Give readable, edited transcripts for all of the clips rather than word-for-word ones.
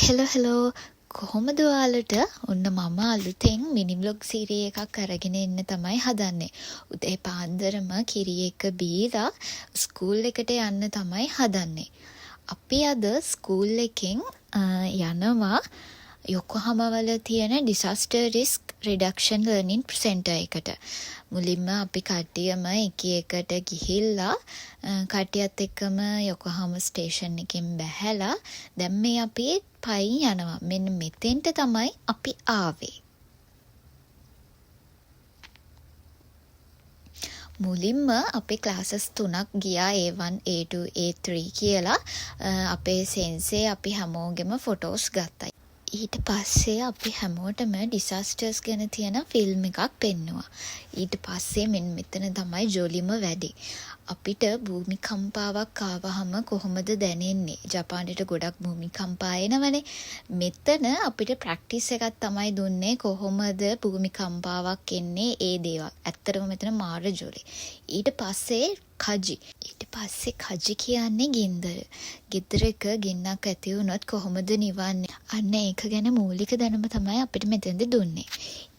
Hello කොහොමද ඔයාලට? ඔන්න මම අලුතෙන් මිනි බ්ලොග් සීරී එකක් අරගෙන එන්න තමයි හදන්නේ. උදේ පාන්දරම කිරි එක බීලා ස්කූල් එකට යන්න තමයි හදන්නේ. අපි අද ස්කූල් එකෙන් යනවා යොකෝහාමාවල තියෙන disaster risk reduction learning centre එකට. මුලින්ම අපි කට්ටියම එක එකට ගිහිල්ලා කට්ටියත් එක්කම යොකෝහාමා ස්ටේෂන් එකෙන් බැහැලා දැන් මේ අපි පයින් යනවා. මෙන්න මෙතෙන්ට තමයි අපි ආවේ. මුලින්ම අපේ ක්ලාසස් 3ක් ගියා A1, A2, A3 කියලා. අපේ සෙන්සේ අපි හැමෝගෙම ෆොටෝස් ගත්තා. ඊට පස්සේ අපි හැමෝටම ඩිසාස්ටර්ස් ගැන තියෙන ෆිල්ම් එකක් පෙන්නුවා. ඊට පස්සේ මෙතන තමයි ජොලිම වැඩි. අපිට භූමිකම්පාවක් ආවහම කොහොමද දැනෙන්නේ? ජපානයට ගොඩක් භූමිකම්පා එනවනේ. මෙතන අපිට ප්‍රැක්ටිස් එකක් තමයි දුන්නේ කොහොමද භූමිකම්පාවක් එන්නේ ඒ දේවල්. ඇත්තටම මෙතන මාර ජොලි. ඊට පස්සේ කජි කියන්නේ ගින්දර. ගෙදරක ගින්නක් ඇති වුණොත් කොහොමද නිවන්නේ? අන්න ඒක ගැන මූලික දැනුම තමයි අපිට මෙතෙන්ද දුන්නේ.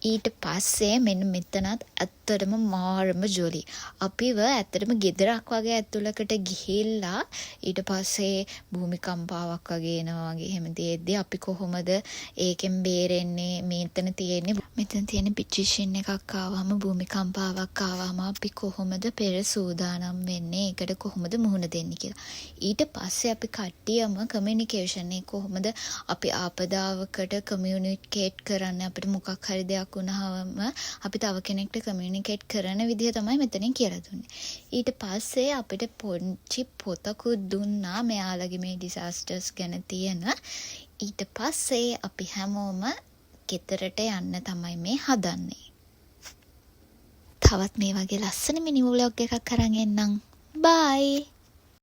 ඊට පස්සේ මෙන්න මෙතනත් ඇත්තටම මාරම ජොලි. අපිව ඇත්තටම ගෙදරක් වගේ ඇතුළකට ගිහිල්ලා ඊට පස්සේ භූමිකම්පාවක් වගේ එනවා වගේ එහෙම දෙද්දී අපි කොහොමද ඒකෙන් බේරෙන්නේ? මෙතන තියෙන පිටිෂන් එකක් ආවම භූමිකම්පාවක් ආවම අපි කොහොමද පෙර සූදානම් වෙන්නේ? ඒකට කොහොමද මුහුණ දෙන්නේ කියලා. ඊට පස්සේ අපි කට්ටියම කමියුනිකේෂන් එක කොහොමද අපි ආපදාවකට කමියුනිකේට් කරන්නේ? අපිට මොකක් හරි දෙයක් වුණාම අපි තව කෙනෙක්ට කමියුනිකේට් කරන විදිහ තමයි මෙතනින් කියලා දුන්නේ. ඊට පස්සේ අපිට පොන්චි පොතකුත් දුන්නා මෙයාලගේ මේ ඩිසාස්ටර්ස් ගැන තියෙන. ඊට පස්සේ අපි හැමෝම ගෙදරට යන්න තමයි මේ හදන්නේ. තවත් මේ වගේ ලස්සන මිනි ව්ලොග් එකක් අරන් එන්නම්. බයි.